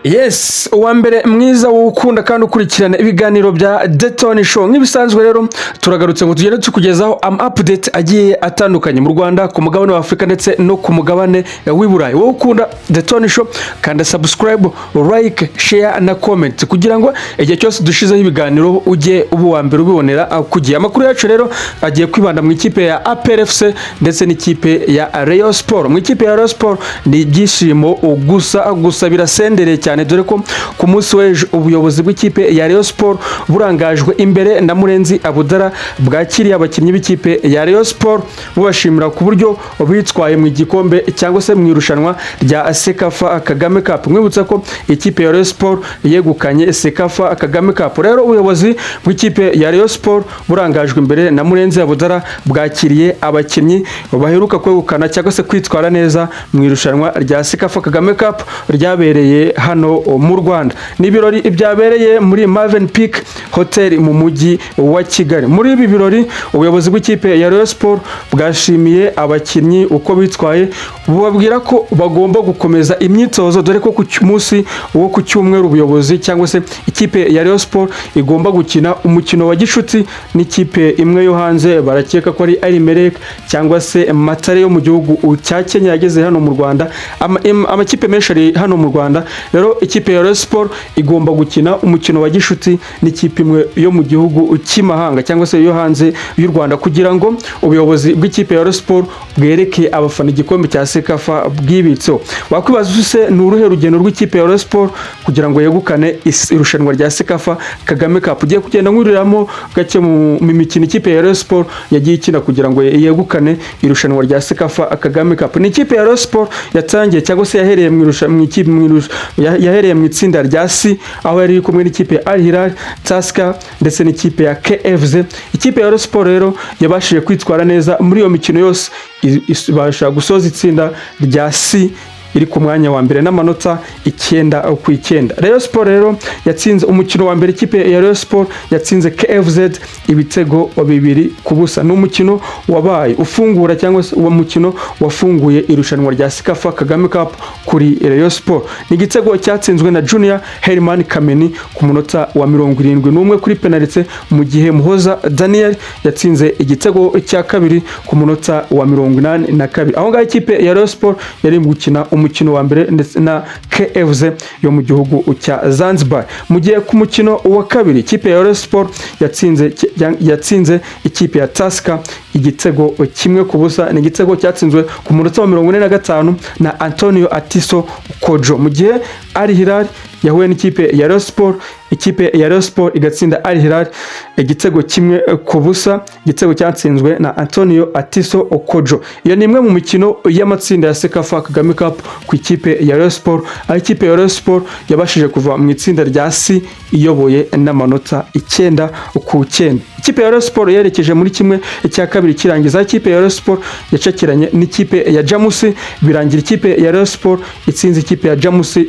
Yes, uwa mbere mwiza wukunda kandi ukurikirana ibiganiro bya The Tony Show. Nk'ibisanzwe rero turagarutse ngo tugende tukugezaho update agiye atandukanye mu Rwanda, ku mugabane wa Afrika ndetse no ku mugabane w'i Burayi. Wowe ukunda The Tony Show kanda subscribe, like, share na comment kugira ngo igihe cyose dushizeho ibiganiro ujye uwa mbere ubibonera kugiye. Amakuru yacu rero agiye kwibanda mu ikipe ya APR FC ndetse n'ikipe ya Rayon Sport. Mu ikipe ya Rayon Sport ni ibyishimo gusa birasendereye cyane, dore ko ku munsi w'ejo ubuyobozi bw'ikipe ya Rayon Sport burangajwe imbere na Murenzi Abudara bwakiriye abakinnyi b'ikipe ya Rayon Sport bubashimira ku buryo bitwaye mu gikombe cyangwa se mu irushanwa rya Sekafa Kagame Cup. Mwibutsa ko ikipe ya Rayon Sport yegukanye Sekafa Kagame Cup. Rero ubuyobozi bw'ikipe ya Rayon Sport burangajwe imbere na Murenzi Abudara bwakiriye abakinnyi baheruka kwegukana cyangwa se kwitwara neza mu irushanwa rya Sekafa Kagame Cup ryabereye hano mu Rwanda. Ni ibirori byabereye muri Maven Peak Hotel mu mujyi wa Kigali. Muri ibi birori ubuyobozi bw'ikipe ya Rayon Sport bwashimiye abakinnyi uko bitwaye, bubabwira ko bagomba gukomeza imyitozo, dore ko ku munsi wo ku cyumweru ubuyobozi cyangwa se ikipe ya Rayon Sport igomba gukina umukino wa gishuti n'ikipe imwe yo hanze, barakeka ko ari Arimelek cyangwa se Matare yo mu gihugu cya Kenya yageze hano mu Rwanda. Amakipe menshi ari hano mu Rwanda. Rero ikipe ya Rayon Sport igomba gukina umukino wa gishuti n'ikipe imwe yo mu gihugu cy'imahanga cyangwa se yo hanze y'u Rwanda, kugira ngo ubuyobozi bw'ikipe ya Rayon Sport bwereke abafana igikombe cya Sekafa bwibitseho. Wakwibaza use ni uruhe rugendo rw'ikipe ya Rayon Sport kugira ngo yegukane irushanwa rya Sekafa Kagame Cup? Ugiye kugenda nk'uriramo gake mu mikino ikipe ya Rayon Sport yagiye ikina kugira ngo yegukane irushanwa rya Sekafa Kagame Cup. Ni ikipe ya Rayon Sport yatangiye cyangwa se yahereye mu itsinda rya C, aho yari kumwe n'ikipe ya Al Hilal, Tusker ndetse n'ikipe ya KFZ. Ikipe ya Rayon Sport rero yabashije kwitwara neza muri iyo mikino yose, ibasha gusoza itsinda rya C iri ku mwanya wa mbere n'amanota 9/9. Rayon Sport rero yatsinze umukino wa mbere, ikipe ya Rayon Sport yatsinze KFZ ibitego 2-0. Ni umukino wabaye ufungura cyangwa se uwo mukino wafunguye irushanwa rya Sekafa Kagame Cup kuri Rayon Sport. Ni igitego cyatsinzwe na Junior Herman Kameni ku munota wa 71 kuri penalty, mu gihe Muhoza Daniel yatsinze igitego cya kabiri ku munota wa 82. Aho ngaho ikipe ya Rayon Sport yari gukina umukino wa mbere ndetse na KFZ yo mu gihugu cya Zanzibar. Mu gihe ku mukino wa kabiri ikipe ya Rayon Sport yatsinze ikipe ya Tusker igitego 1-0. Ni igitego cyatsinzwe ku munota wa 45 na Antonio Atiso Kojo. Mu gihe Al Hilal yahuye n'ikipe ya Rayon Sport, ikipe ya Rayon Sport igatsinda Al Hilal igitego 1-0, igitego cyatsinzwe na Antonio Atiso Okojo. Iyo ni imwe mu mikino y'amatsinda ya Sekafa Kagame Cup ku ikipe ya Rayon Sport, aho ikipe ya Rayon Sport yabashije kuva mu itsinda rya C iyoboye n'amanota 9/9. Ikipe ya Rayon Sport yerekeje muri kimwe cya kabiri kirangiza. Ikipe ya Rayon Sport yacakiranye n'ikipe ya Jamusi, birangira ikipe ya Rayon Sport itsinze ikipe ya Jamusi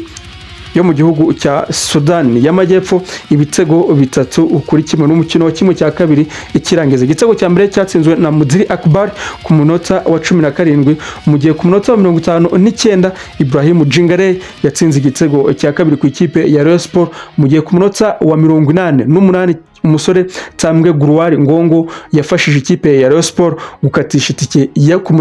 yo mu gihugu cya Sudan y'Amajyepfo ibitego 3-1 n'umukino wa kimwe cya kabiri ikirangiza. Igitego cya mbere cyatsinzwe na Mudiri Akbar ku munota wa 17, mu gihe ku munota wa 59 Ibrahim Jingare yatsinze igitego cya kabiri ku ikipe ya Rayon Sport, mu gihe ku munota wa 88 umusore Tambwe Gruwari Ngongo yafashije ikipe ya Rayon Sport gukatisha itike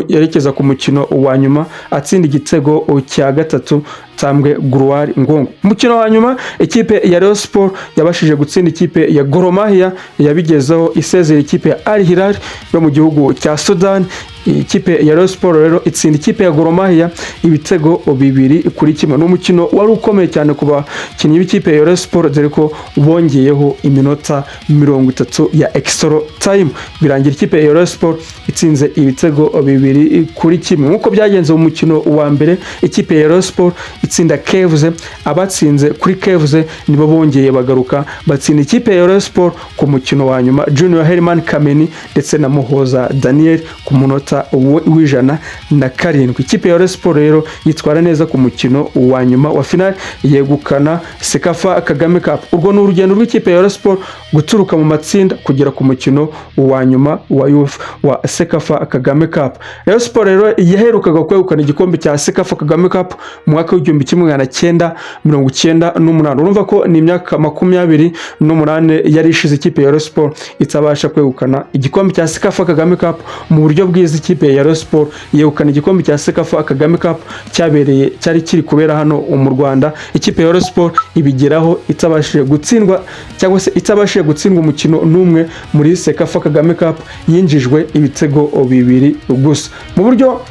yerekeza ku mukino wa nyuma atsinda igitego cya gatatu. Tambwe Gruwari Ngongo. Umukino wa nyuma ikipe ya Rayon Sport yabashije gutsinda ikipe ya Gor Mahia, yabigezeho isezera ikipe ya Al Hilal yo mu gihugu cya Sudan. Ikipe ya Rayon Sport rero itsinda ikipe ya Gor Mahia ibitego 2-1. N'umukino wari ukomeye cyane ku bakinnyi b'ikipe ya Rayon Sport, dore ko bongeyeho iminota 30 ya extra time, birangira ikipe ya Rayon Sport itsinze ibitego 2-1. Nkuko byagenze mu mukino wa mbere, ikipe ya Rayon Sport itsinda KFZ, abatsinze kuri KFZ nibo bongeye bagaruka batsinda ikipe ya Rayon Sport ku mukino wa nyuma, Junior Herman Kameni ndetse na Muhoza Daniel ku munota munota w'107. Ikipe ya Rayon Sport rero yitwara neza ku mukino wa nyuma wa finale yegukana Sekafa Kagame Cup. Urwo ni urugendo rw'ikipe ya Rayon Sport guturuka mu matsinda kugera ku mukino wa nyuma wa Sekafa Kagame Cup. Rayon Sport rero yaherukaga kwegukana igikombe cya Sekafa Kagame Cup mu mwaka w'1998. Urumva ko ni imyaka 28 yari ishize ikipe ya Rayon Sport itabasha kwegukana igikombe cya Sekafa Kagame Cup mu buryo bwiza. Ikipe ya Rayon Sport yegukana igikombe cya Sekafa Kagame Cup cyari kiri kubera hano mu Rwanda. Ikipe ya Rayon Sport ibigeraho itabashije gutsindwa cyangwa se itabashije gutsindwa umukino n'umwe muri Sekafa Kagame Cup, yinjijwe ibitego 2 gusa. Mu buryo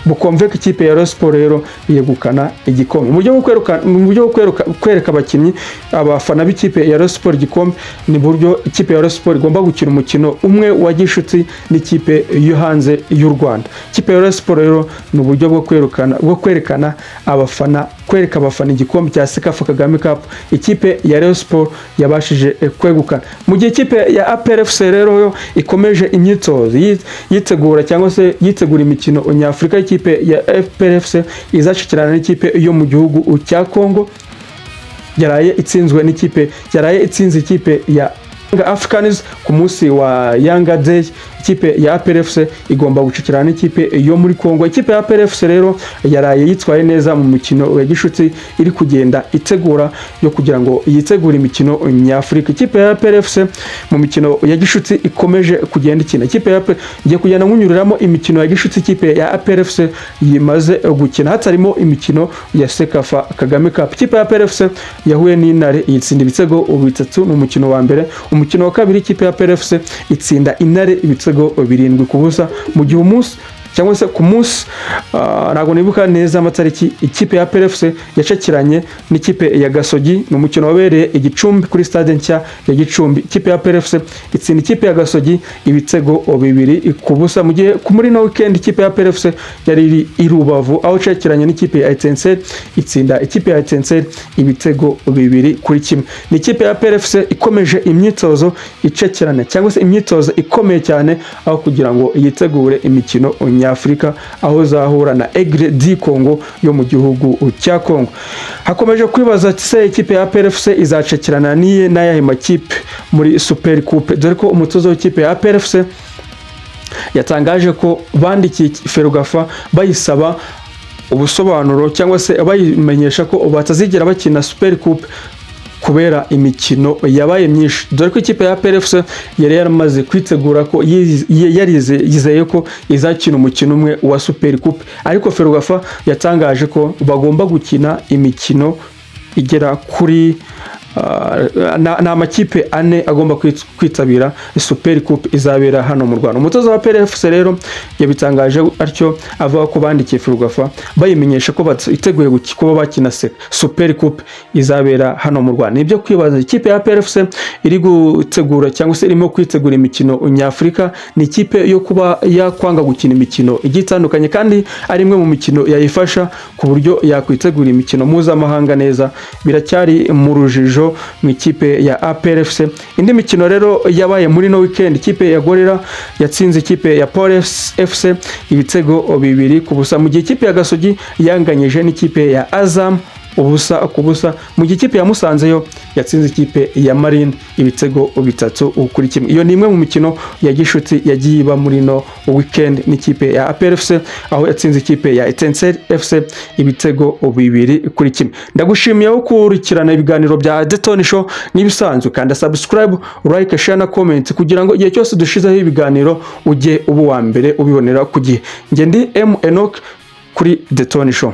bukomveka ikipe ya Rayon Sport rero yegukana igikombe. Mu buryo bwo kwereka abakinnyi abafana b'ikipe ya Rayon Sport igikombe, ni buryo ikipe ya Rayon Sport igomba gukina umukino umwe wa gishuti n'ikipe yo hanze y'u Rwanda. Ikipe ya Rayon Sport rero ni uburyo bwo kwerekana abafana, kwereka abafana igikombe cya Sekafa Kagame Cup ikipe ya Rayon Sport yabashije kwegukana. Mu gihe ikipe ya APR FC rero yo ikomeje imyitozo yitegura cyangwa se yitegura imikino nyafurika. Ikipe ya APR FC izacikirana n'ikipe yo mu gihugu cya Congo, yaraye itsinze ikipe ya Africans ku munsi wa Yanga Day. Ikipe ya APR FC igomba gucikirana n'ikipe yo muri Congo. Ikipe ya APR FC rero yaraye yitwaye neza mu mukino wa gishuti iri kugenda itegura yo kugira ngo yitegure imikino nyafurika. Ikipe ya APR FC mu mikino ya gishuti ikomeje kugenda ikina. Ikipe ya APR igiye kugenda nkunyuriramo imikino ya gishuti ikipe ya APR FC yimaze gukina, hatarimo imikino ya Sekafa Kagame Cup. Ikipe ya APR FC yahuye n'Intare yitsinda ibitego 3 mu mukino wa mbere. Umukino wa kabiri ikipe ya APR FC itsinda Intare ibitego 7 ku busa. Mu gihe umunsi cyangwa se ku munsi ntabwo nibuka neza amatariki, ikipe ya APR FC yacakiranye n'ikipe ya Gasogi. Ni umukino wabereye Igicumbi kuri stade nshya ya Gicumbi. Ikipe ya APR FC itsinda ikipe ya Gasogi ibitego 2 ku busa. Mu gihe muri no weekend ikipe ya APR FC yari i Rubavu aho cakiranye n'ikipe ya Etincelle, itsinda ikipe ya Etincelle ibitego 2-1. Ni ikipe ya APR FC ikomeje imyitozo icakirana cyangwa se imyitozo ikomeye cyane aho kugira ngo yitegure imikino Afrika aho zahura na Aigle du Congo yo mu gihugu cya Congo. Hakomeje kwibaza ati se ikipe ya APR FC izacakirana n'aya makipe muri Super Coupe, dore ko umutozo w'ikipe ya APR FC yatangaje ko bandikiye Ferwafa bayisaba ubusobanuro cyangwa se bayimenyesha ko batazigera bakina Super Coupe kubera imikino yabaye myinshi. Dore ko ikipe ya APR FC yari yaramaze kwitegura ko yizeye ko izakina umukino umwe wa Super Coupe, ariko Ferwafa yatangaje ko bagomba gukina imikino igera kuri na amakipe 4 agomba kwitabira Super Coupe izabera hano mu Rwanda. Umutoza wa APR FC rero yabitangaje atyo avuga ko bandikiye Ferwafa bayimenyesha ko batiteguye kuba bakina Super Coupe izabera hano mu Rwanda. Nibyo kwibaza, ikipe ya APR FC iri gutegura cyangwa se irimo kwitegura imikino nyafurika. Ni ikipe yo kuba yakwanga gukina imikino igitandukanye kandi ari imwe mu mikino yayifasha ku buryo yakwitegura imikino mpuzamahanga neza. Biracyari mu rujijo mu ikipe ya APR FC. Indi mikino rero yabaye muri no weekend, ikipe ya Gorilla yatsinze ikipe ya Police FC ibitego 2 ku busa. Mu gihe ikipe ya Gasogi yanganyije n'ikipe ya Azam ubusa ku busa. Mu gihe ikipe ya Musanze yo yatsinze ikipe ya Marine ibitego 3-1. Iyo ni imwe mu mikino ya gishuti yagiye iba muri no weekend n'ikipe ya APR FC aho yatsinze ikipe ya Etincelle FC ibitego 2-1. Ndagushimiye aho kurikirana ibiganiro bya The Tony Show. Nibisanzwe kandi subscribe, like, share na comment kugira ngo igihe cyose dushizeho ibiganiro ujye ubu wa mbere ubibonera ku gihe. Nge ndi M Enoch kuri The Tony Show.